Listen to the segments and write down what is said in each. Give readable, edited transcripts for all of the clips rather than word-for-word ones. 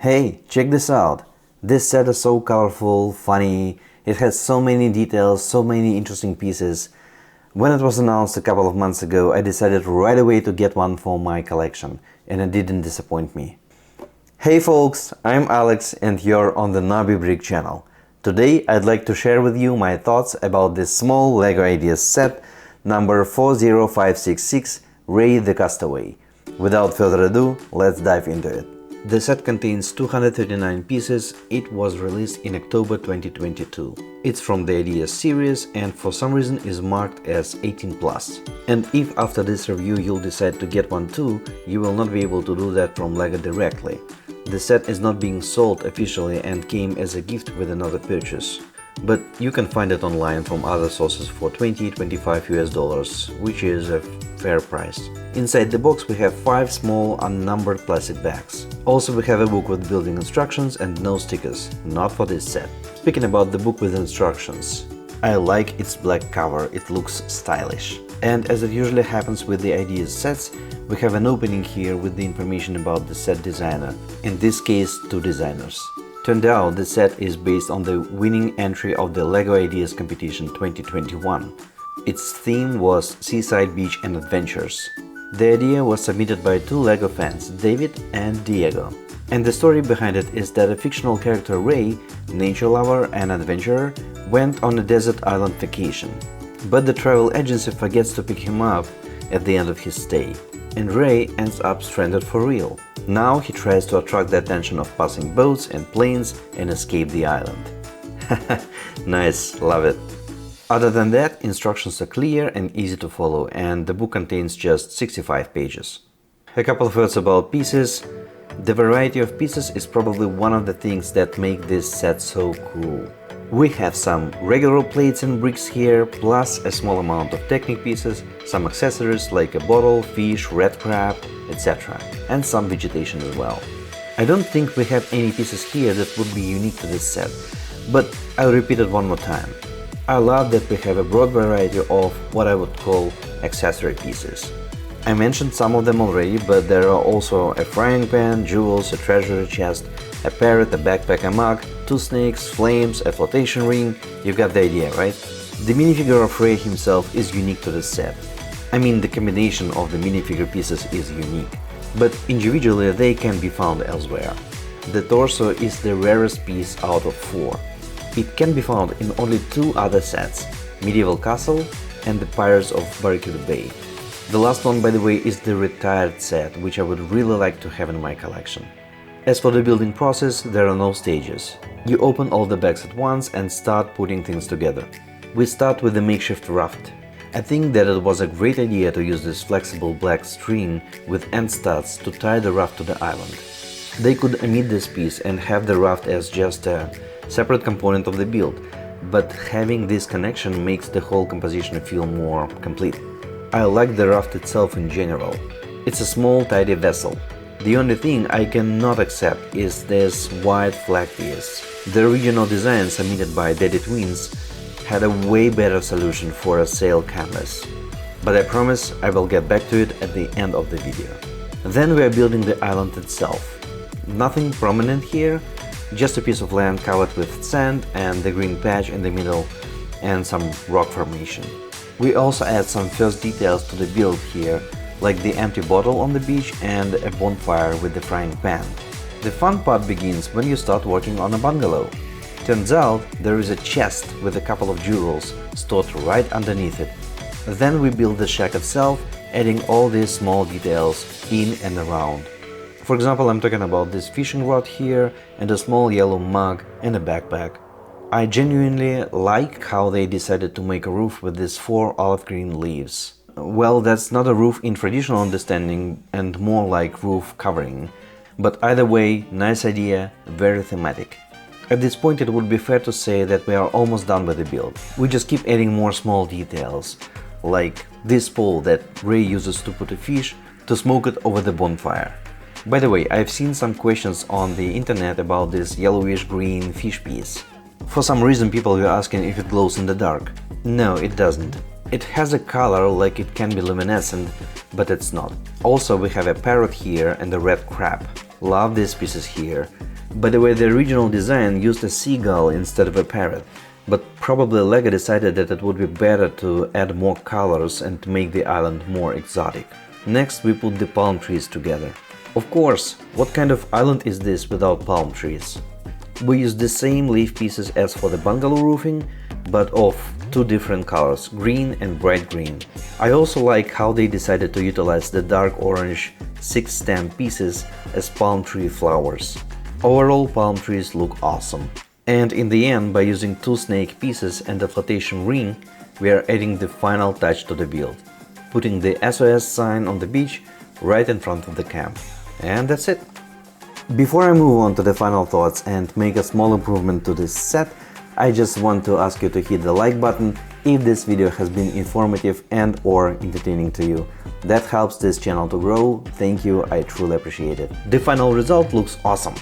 Hey, check this out! This set is so colorful, funny, it has so many details, so many interesting pieces. When it was announced a couple of months ago, I decided right away to get one for my collection, and it didn't disappoint me. Hey folks, I'm Alex and you're on the Knobby Brick channel. Today I'd like to share with you my thoughts about this small LEGO Ideas set number 40566, Ray the Castaway. Without further ado, let's dive into it. The set contains 239 pieces. It was released in October 2022. It's from the Ideas series and for some reason is marked as 18+. And if after this review you'll decide to get one too, you will not be able to do that from LEGO directly. The set is not being sold officially and came as a gift with another purchase. But you can find it online from other sources for $20–25 US, which is a fair price. Inside the box we have 5 small unnumbered plastic bags. Also we have a book with building instructions and no stickers, not for this set. Speaking about the book with instructions, I like its black cover, it looks stylish. And as it usually happens with the Ideas sets, we have an opening here with the information about the set designer, in this case 2 designers. Turned out the set is based on the winning entry of the LEGO Ideas Competition 2021. Its theme was Seaside Beach and Adventures. The idea was submitted by 2 LEGO fans, David and Diego. And the story behind it is that a fictional character Ray, nature lover and adventurer, went on a desert island vacation. But the travel agency forgets to pick him up at the end of his stay, and Ray ends up stranded for real. Now he tries to attract the attention of passing boats and planes and escape the island. Nice, love it. Other than that, instructions are clear and easy to follow, and the book contains just 65 pages. A couple of words about pieces. The variety of pieces is probably one of the things that make this set so cool. We have some regular plates and bricks here, plus a small amount of Technic pieces, some accessories like a bottle, fish, red crab, etc. and some vegetation as well. I don't think we have any pieces here that would be unique to this set, but I'll repeat it one more time. I love that we have a broad variety of what I would call accessory pieces. I mentioned some of them already, but there are also a frying pan, jewels, a treasury chest, a parrot, a backpack, a mug, 2 snakes, flames, a flotation ring. You got the idea, right? The minifigure of Ray himself is unique to this set. I mean, the combination of the minifigure pieces is unique, but individually they can be found elsewhere. The torso is the rarest piece out of 4. It can be found in only 2 other sets, Medieval Castle and the Pirates of Barracuda Bay. The last one, by the way, is the retired set, which I would really like to have in my collection. As for the building process, there are no stages. You open all the bags at once and start putting things together. We start with the makeshift raft. I think that it was a great idea to use this flexible black string with end studs to tie the raft to the island. They could omit this piece and have the raft as just a separate component of the build, but having this connection makes the whole composition feel more complete. I like the raft itself in general. It's a small, tidy vessel. The only thing I cannot accept is this white flag piece. The original design submitted by Daddy Twins had a way better solution for a sail canvas. But I promise I will get back to it at the end of the video. Then we are building the island itself. Nothing prominent here, just a piece of land covered with sand and the green patch in the middle and some rock formation. We also add some first details to the build here, like the empty bottle on the beach and a bonfire with the frying pan. The fun part begins when you start working on a bungalow. Turns out there is a chest with a couple of jewels stored right underneath it. Then we build the shack itself, adding all these small details in and around. For example, I'm talking about this fishing rod here and a small yellow mug and a backpack. I genuinely like how they decided to make a roof with these 4 olive green leaves. Well, that's not a roof in traditional understanding and more like roof covering. But either way, nice idea, very thematic. At this point it would be fair to say that we are almost done with the build. We just keep adding more small details, like this pole that Ray uses to put a fish to smoke it over the bonfire. By the way, I've seen some questions on the internet about this yellowish green fish piece. For some reason people were asking if it glows in the dark. No, it doesn't. It has a color like it can be luminescent, but it's not. Also, we have a parrot here and a red crab. Love these pieces here. By the way, the original design used a seagull instead of a parrot, but probably LEGO decided that it would be better to add more colors and to make the island more exotic. Next, we put the palm trees together. Of course, what kind of island is this without palm trees? We used the same leaf pieces as for the bungalow roofing, but of two different colors, green and bright green. I also like how they decided to utilize the dark orange 6 stem pieces as palm tree flowers. Overall, palm trees look awesome. And in the end, by using 2 snake pieces and a flotation ring, we are adding the final touch to the build, putting the SOS sign on the beach right in front of the camp. And that's it. Before I move on to the final thoughts and make a small improvement to this set, I just want to ask you to hit the like button if this video has been informative and or entertaining to you. That helps this channel to grow. Thank you, I truly appreciate it. The final result looks awesome.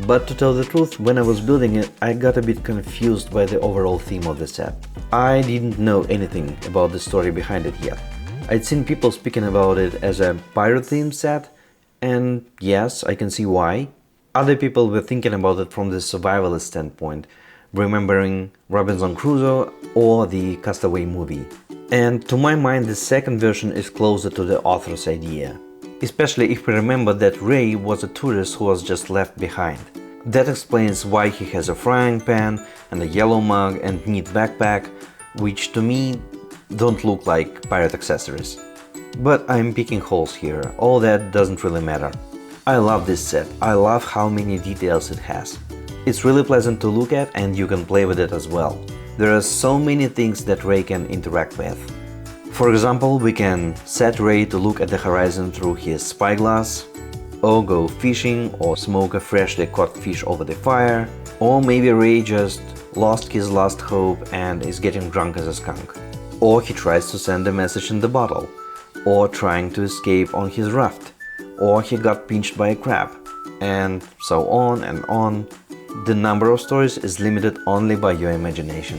But to tell the truth, when I was building it, I got a bit confused by the overall theme of the set. I didn't know anything about the story behind it yet. I'd seen people speaking about it as a pirate themed set, and yes, I can see why. Other people were thinking about it from the survivalist standpoint, remembering Robinson Crusoe or the Castaway movie. And to my mind, the second version is closer to the author's idea. Especially if we remember that Ray was a tourist who was just left behind. That explains why he has a frying pan and a yellow mug and neat backpack, which to me don't look like pirate accessories. But I'm picking holes here, all that doesn't really matter. I love this set, I love how many details it has. It's really pleasant to look at and you can play with it as well. There are so many things that Ray can interact with. For example, we can set Ray to look at the horizon through his spyglass, or go fishing, or smoke a freshly caught fish over the fire, or maybe Ray just lost his last hope and is getting drunk as a skunk. Or he tries to send a message in the bottle, or trying to escape on his raft, or he got pinched by a crab, and so on and on. The number of stories is limited only by your imagination.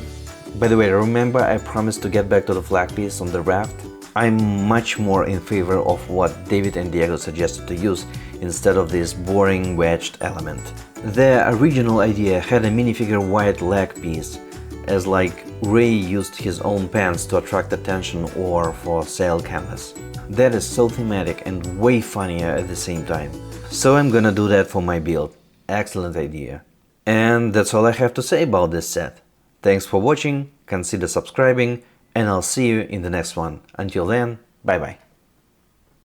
By the way, remember I promised to get back to the flag piece on the raft? I'm much more in favor of what David and Diego suggested to use instead of this boring wedged element. Their original idea had a minifigure white leg piece, as like Ray used his own pants to attract attention or for sail canvas. That is so thematic and way funnier at the same time. So I'm gonna do that for my build. Excellent idea. And that's all I have to say about this set. Thanks for watching, consider subscribing, and I'll see you in the next one. Until then, bye bye.